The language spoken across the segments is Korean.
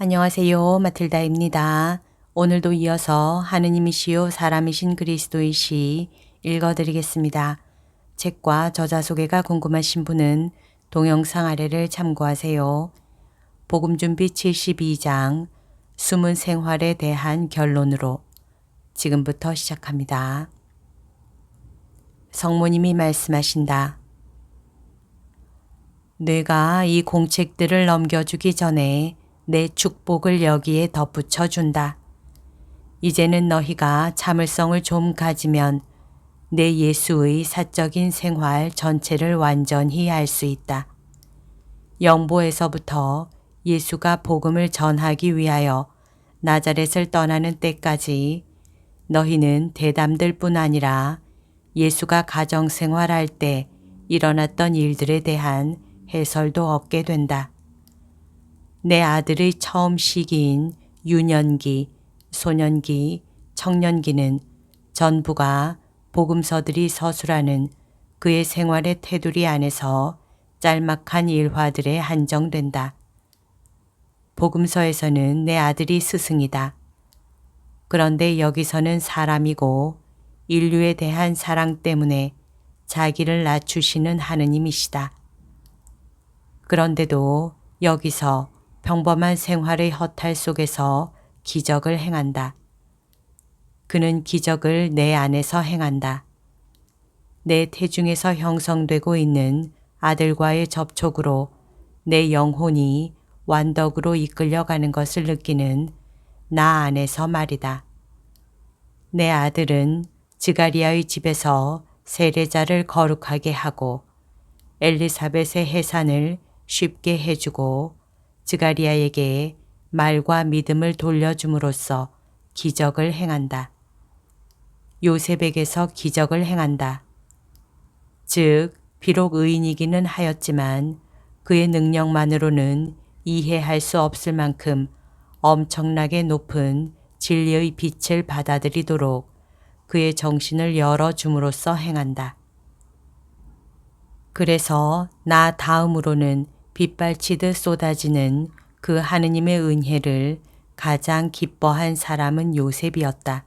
안녕하세요. 마틸다입니다. 오늘도 이어서 하느님이시요 사람이신 그리스도의 시 읽어드리겠습니다. 책과 저자 소개가 궁금하신 분은 동영상 아래를 참고하세요. 복음준비 72장 숨은 생활에 대한 결론으로 지금부터 시작합니다. 성모님이 말씀하신다. 내가 이 공책들을 넘겨주기 전에 내 축복을 여기에 덧붙여 준다. 이제는 너희가 참을성을 좀 가지면 내 예수의 사적인 생활 전체를 완전히 알 수 있다. 영보에서부터 예수가 복음을 전하기 위하여 나자렛을 떠나는 때까지 너희는 대담들 뿐 아니라 예수가 가정생활할 때 일어났던 일들에 대한 해설도 얻게 된다. 내 아들의 처음 시기인 유년기, 소년기, 청년기는 전부가 복음서들이 서술하는 그의 생활의 테두리 안에서 짤막한 일화들에 한정된다. 복음서에서는 내 아들이 스승이다. 그런데 여기서는 사람이고 인류에 대한 사랑 때문에 자기를 낮추시는 하느님이시다. 그런데도 여기서 평범한 생활의 허탈 속에서 기적을 행한다. 그는 기적을 내 안에서 행한다. 내 태중에서 형성되고 있는 아들과의 접촉으로 내 영혼이 완덕으로 이끌려가는 것을 느끼는 나 안에서 말이다. 내 아들은 지가리아의 집에서 세례자를 거룩하게 하고 엘리사벳의 해산을 쉽게 해주고 지가리아에게 말과 믿음을 돌려줌으로써 기적을 행한다. 요셉에게서 기적을 행한다. 즉, 비록 의인이기는 하였지만 그의 능력만으로는 이해할 수 없을 만큼 엄청나게 높은 진리의 빛을 받아들이도록 그의 정신을 열어줌으로써 행한다. 그래서 나 다음으로는 빗발치듯 쏟아지는 그 하느님의 은혜를 가장 기뻐한 사람은 요셉이었다.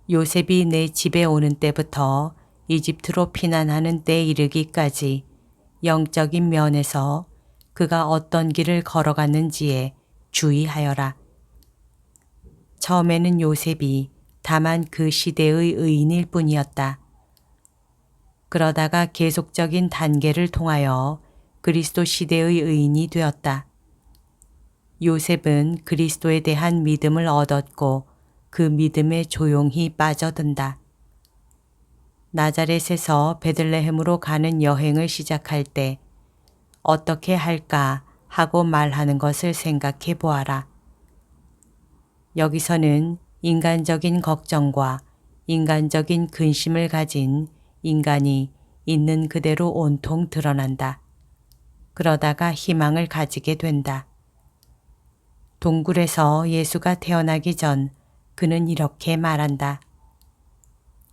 요셉이 내 집에 오는 때부터 이집트로 피난하는 때 이르기까지 영적인 면에서 그가 어떤 길을 걸어갔는지에 주의하여라. 처음에는 요셉이 다만 그 시대의 의인일 뿐이었다. 그러다가 계속적인 단계를 통하여 그리스도 시대의 의인이 되었다. 요셉은 그리스도에 대한 믿음을 얻었고 그 믿음에 조용히 빠져든다. 나자렛에서 베들레헴으로 가는 여행을 시작할 때 어떻게 할까 하고 말하는 것을 생각해 보아라. 여기서는 인간적인 걱정과 인간적인 근심을 가진 인간이 있는 그대로 온통 드러난다. 그러다가 희망을 가지게 된다. 동굴에서 예수가 태어나기 전 그는 이렇게 말한다.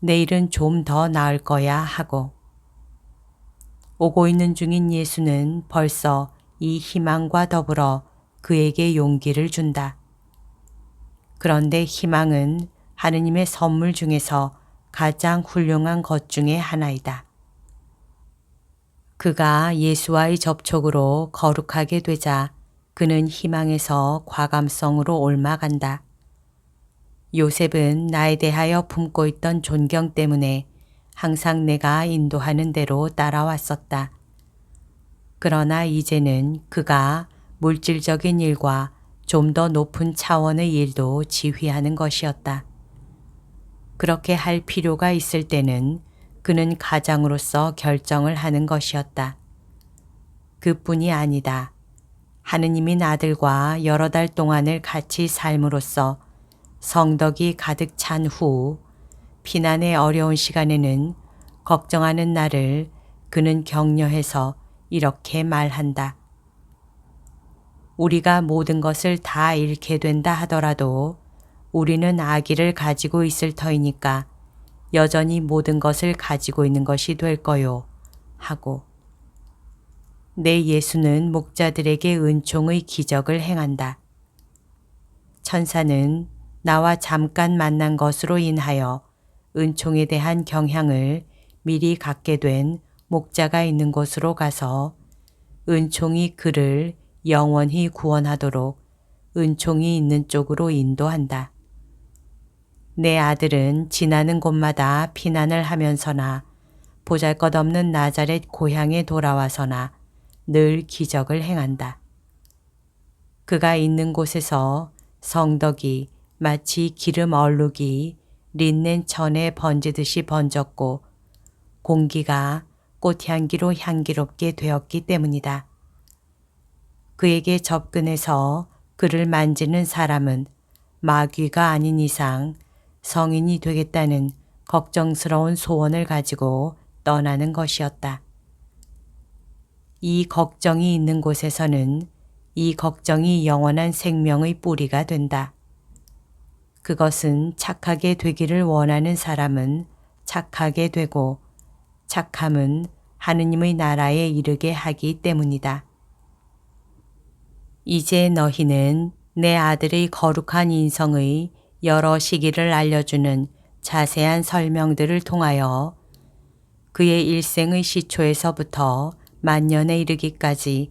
내일은 좀 더 나을 거야 하고. 오고 있는 중인 예수는 벌써 이 희망과 더불어 그에게 용기를 준다. 그런데 희망은 하느님의 선물 중에서 가장 훌륭한 것 중에 하나이다. 그가 예수와의 접촉으로 거룩하게 되자 그는 희망에서 과감성으로 옮아간다. 요셉은 나에 대하여 품고 있던 존경 때문에 항상 내가 인도하는 대로 따라왔었다. 그러나 이제는 그가 물질적인 일과 좀 더 높은 차원의 일도 지휘하는 것이었다. 그렇게 할 필요가 있을 때는 그는 가장으로서 결정을 하는 것이었다. 그뿐이 아니다. 하느님인 아들과 여러 달 동안을 같이 삶으로써 성덕이 가득 찬 후 피난의 어려운 시간에는 걱정하는 나를 그는 격려해서 이렇게 말한다. 우리가 모든 것을 다 잃게 된다 하더라도 우리는 아기를 가지고 있을 터이니까 여전히 모든 것을 가지고 있는 것이 될 거요 하고. 내 예수는 목자들에게 은총의 기적을 행한다. 천사는 나와 잠깐 만난 것으로 인하여 은총에 대한 경향을 미리 갖게 된 목자가 있는 곳으로 가서 은총이 그를 영원히 구원하도록 은총이 있는 쪽으로 인도한다. 내 아들은 지나는 곳마다 피난을 하면서나 보잘것없는 나자렛 고향에 돌아와서나 늘 기적을 행한다. 그가 있는 곳에서 성덕이 마치 기름 얼룩이 린넨 천에 번지듯이 번졌고 공기가 꽃향기로 향기롭게 되었기 때문이다. 그에게 접근해서 그를 만지는 사람은 마귀가 아닌 이상 성인이 되겠다는 걱정스러운 소원을 가지고 떠나는 것이었다. 이 걱정이 있는 곳에서는 이 걱정이 영원한 생명의 뿌리가 된다. 그것은 착하게 되기를 원하는 사람은 착하게 되고 착함은 하느님의 나라에 이르게 하기 때문이다. 이제 너희는 내 아들의 거룩한 인성의 여러 시기를 알려주는 자세한 설명들을 통하여 그의 일생의 시초에서부터 만년에 이르기까지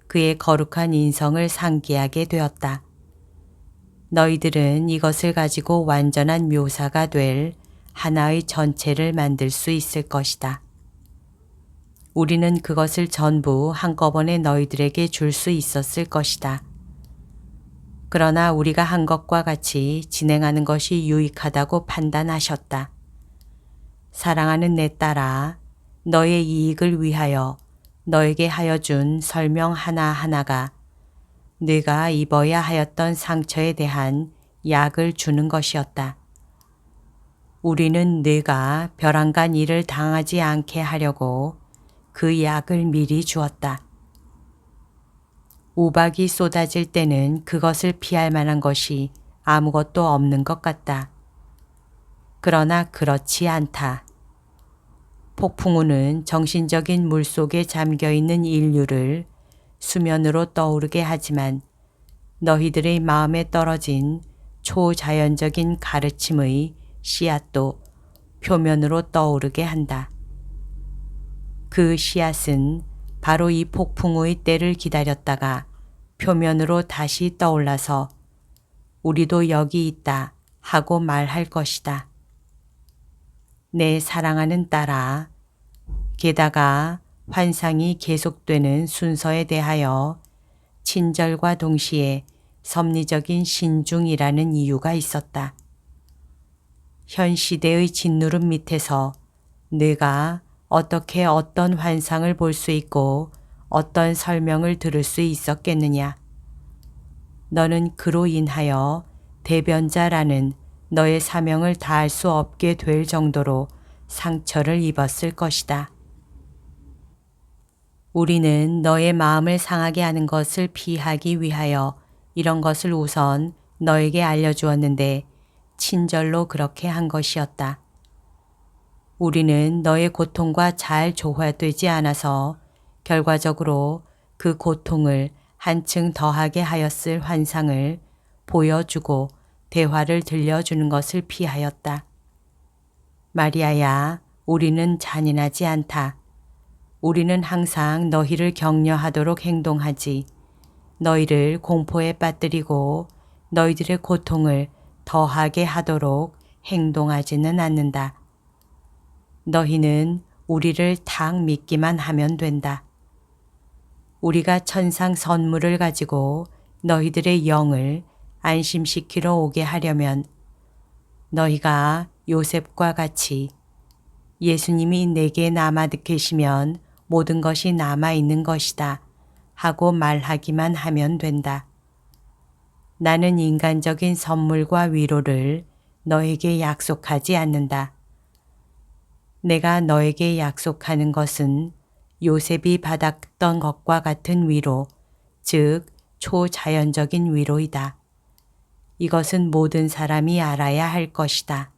그의 거룩한 인성을 상기하게 되었다. 너희들은 이것을 가지고 완전한 묘사가 될 하나의 전체를 만들 수 있을 것이다. 우리는 그것을 전부 한꺼번에 너희들에게 줄 수 있었을 것이다. 그러나 우리가 한 것과 같이 진행하는 것이 유익하다고 판단하셨다. 사랑하는 내 딸아, 너의 이익을 위하여 너에게 하여 준 설명 하나하나가 네가 입어야 하였던 상처에 대한 약을 주는 것이었다. 우리는 네가 벼랑간 일을 당하지 않게 하려고 그 약을 미리 주었다. 우박이 쏟아질 때는 그것을 피할 만한 것이 아무것도 없는 것 같다. 그러나 그렇지 않다. 폭풍우는 정신적인 물속에 잠겨있는 인류를 수면으로 떠오르게 하지만 너희들의 마음에 떨어진 초자연적인 가르침의 씨앗도 표면으로 떠오르게 한다. 그 씨앗은 바로 이 폭풍우의 때를 기다렸다가 표면으로 다시 떠올라서 우리도 여기 있다 하고 말할 것이다. 내 사랑하는 딸아, 게다가 환상이 계속되는 순서에 대하여 친절과 동시에 섭리적인 신중이라는 이유가 있었다. 현 시대의 짓누름 밑에서 네가 어떻게 어떤 환상을 볼 수 있고 어떤 설명을 들을 수 있었겠느냐. 너는 그로 인하여 대변자라는 너의 사명을 다할 수 없게 될 정도로 상처를 입었을 것이다. 우리는 너의 마음을 상하게 하는 것을 피하기 위하여 이런 것을 우선 너에게 알려주었는데 친절로 그렇게 한 것이었다. 우리는 너의 고통과 잘 조화되지 않아서 결과적으로 그 고통을 한층 더하게 하였을 환상을 보여주고 대화를 들려주는 것을 피하였다. 마리아야, 우리는 잔인하지 않다. 우리는 항상 너희를 격려하도록 행동하지 너희를 공포에 빠뜨리고 너희들의 고통을 더하게 하도록 행동하지는 않는다. 너희는 우리를 딱 믿기만 하면 된다. 우리가 천상 선물을 가지고 너희들의 영을 안심시키러 오게 하려면 너희가 요셉과 같이 예수님이 내게 남아 계시면 모든 것이 남아 있는 것이다 하고 말하기만 하면 된다. 나는 인간적인 선물과 위로를 너에게 약속하지 않는다. 내가 너에게 약속하는 것은 요셉이 받았던 것과 같은 위로, 즉 초자연적인 위로이다. 이것은 모든 사람이 알아야 할 것이다.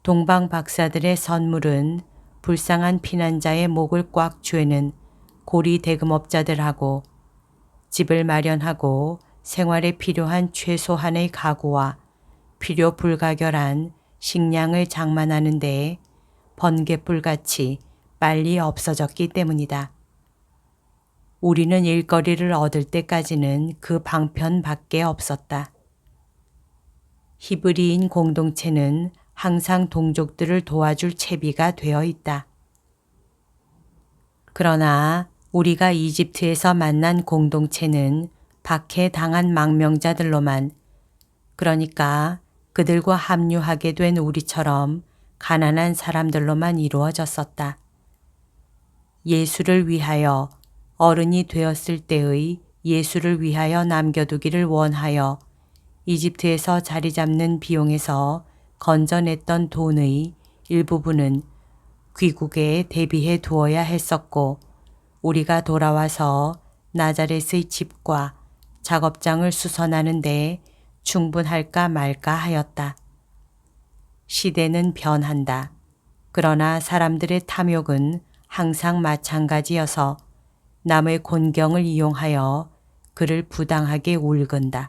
동방 박사들의 선물은 불쌍한 피난자의 목을 꽉 죄는 고리 대금업자들하고 집을 마련하고 생활에 필요한 최소한의 가구와 필요 불가결한 식량을 장만하는데 번갯불같이 빨리 없어졌기 때문이다. 우리는 일거리를 얻을 때까지는 그 방편밖에 없었다. 히브리인 공동체는 항상 동족들을 도와줄 채비가 되어 있다. 그러나 우리가 이집트에서 만난 공동체는 박해당한 망명자들로만, 그러니까 그들과 합류하게 된 우리처럼 가난한 사람들로만 이루어졌었다. 예수를 위하여, 어른이 되었을 때의 예수를 위하여 남겨두기를 원하여 이집트에서 자리 잡는 비용에서 건져냈던 돈의 일부분은 귀국에 대비해 두어야 했었고, 우리가 돌아와서 나자렛의 집과 작업장을 수선하는데 충분할까 말까 하였다. 시대는 변한다. 그러나 사람들의 탐욕은 항상 마찬가지여서 남의 곤경을 이용하여 그를 부당하게 울건다.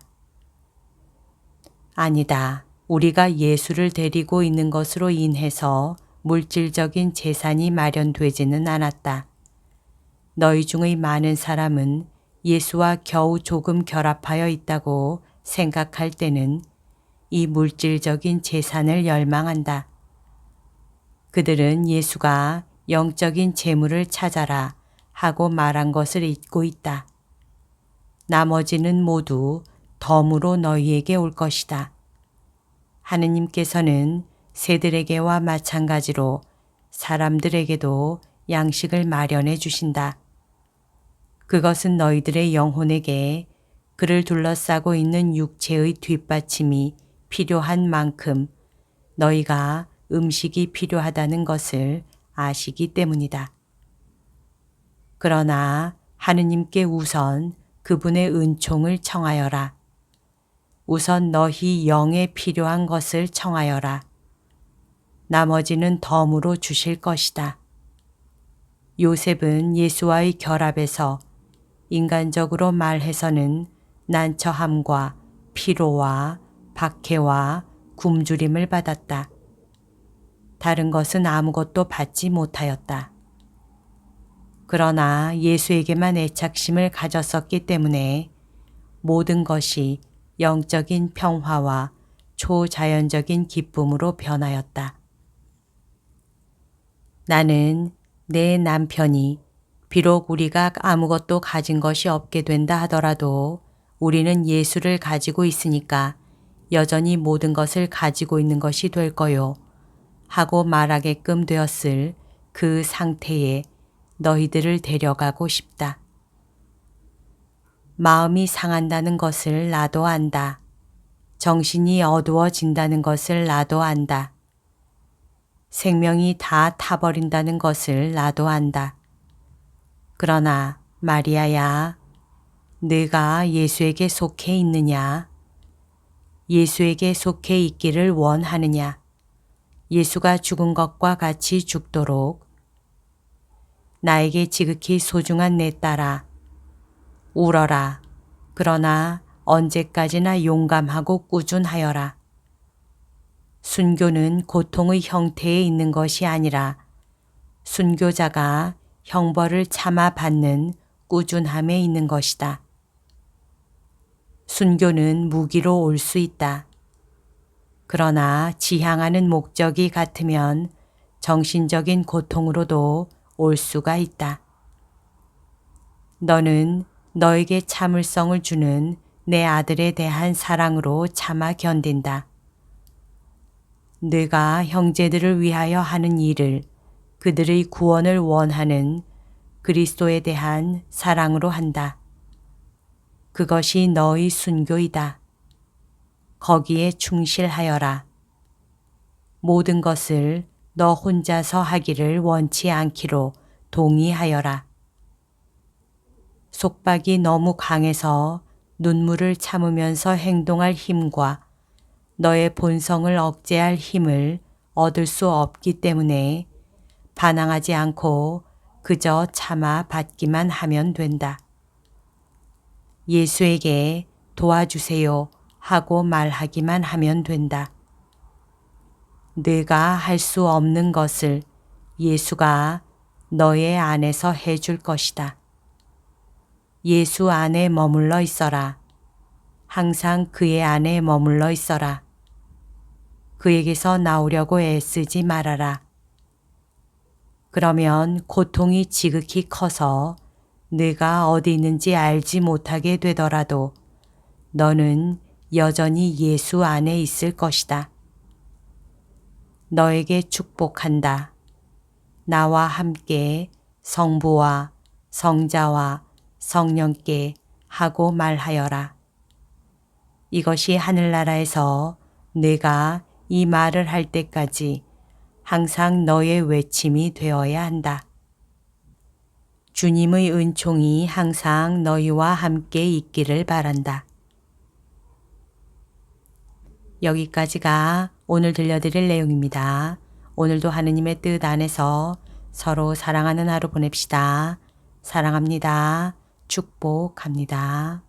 아니다. 우리가 예수를 데리고 있는 것으로 인해서 물질적인 재산이 마련되지는 않았다. 너희 중의 많은 사람은 예수와 겨우 조금 결합하여 있다고 생각할 때는 이 물질적인 재산을 열망한다. 그들은 예수가 영적인 재물을 찾아라 하고 말한 것을 잊고 있다. 나머지는 모두 덤으로 너희에게 올 것이다. 하느님께서는 새들에게와 마찬가지로 사람들에게도 양식을 마련해 주신다. 그것은 너희들의 영혼에게 그를 둘러싸고 있는 육체의 뒷받침이 필요한 만큼 너희가 음식이 필요하다는 것을 아시기 때문이다. 그러나 하느님께 우선 그분의 은총을 청하여라. 우선 너희 영에 필요한 것을 청하여라. 나머지는 덤으로 주실 것이다. 요셉은 예수와의 결합에서 인간적으로 말해서는 난처함과 피로와 박해와 굶주림을 받았다. 다른 것은 아무것도 받지 못하였다. 그러나 예수에게만 애착심을 가졌었기 때문에 모든 것이 영적인 평화와 초자연적인 기쁨으로 변하였다. 나는 내 남편이 비록 우리가 아무것도 가진 것이 없게 된다 하더라도 우리는 예수를 가지고 있으니까 여전히 모든 것을 가지고 있는 것이 될 거요 하고 말하게끔 되었을 그 상태에 너희들을 데려가고 싶다. 마음이 상한다는 것을 나도 안다. 정신이 어두워진다는 것을 나도 안다. 생명이 다 타버린다는 것을 나도 안다. 그러나 마리아야, 네가 예수에게 속해 있느냐? 예수에게 속해 있기를 원하느냐? 예수가 죽은 것과 같이 죽도록 나에게 지극히 소중한 내 딸아, 울어라. 그러나 언제까지나 용감하고 꾸준하여라. 순교는 고통의 형태에 있는 것이 아니라 순교자가 형벌을 참아 받는 꾸준함에 있는 것이다. 순교는 무기로 올 수 있다. 그러나 지향하는 목적이 같으면 정신적인 고통으로도 올 수가 있다. 너는 너에게 참을성을 주는 내 아들에 대한 사랑으로 참아 견딘다. 네가 형제들을 위하여 하는 일을 그들의 구원을 원하는 그리스도에 대한 사랑으로 한다. 그것이 너의 순교이다. 거기에 충실하여라. 모든 것을 너 혼자서 하기를 원치 않기로 동의하여라. 속박이 너무 강해서 눈물을 참으면서 행동할 힘과 너의 본성을 억제할 힘을 얻을 수 없기 때문에 반항하지 않고 그저 참아 받기만 하면 된다. 예수에게 도와주세요 하고 말하기만 하면 된다. 네가 할 수 없는 것을 예수가 너의 안에서 해줄 것이다. 예수 안에 머물러 있어라. 항상 그의 안에 머물러 있어라. 그에게서 나오려고 애쓰지 말아라. 그러면 고통이 지극히 커서 네가 어디 있는지 알지 못하게 되더라도 너는 여전히 예수 안에 있을 것이다. 너에게 축복한다. 나와 함께 성부와 성자와 성령께 하고 말하여라. 이것이 하늘나라에서 네가 이 말을 할 때까지 항상 너의 외침이 되어야 한다. 주님의 은총이 항상 너희와 함께 있기를 바란다. 여기까지가 오늘 들려드릴 내용입니다. 오늘도 하느님의 뜻 안에서 서로 사랑하는 하루 보냅시다. 사랑합니다. 축복합니다.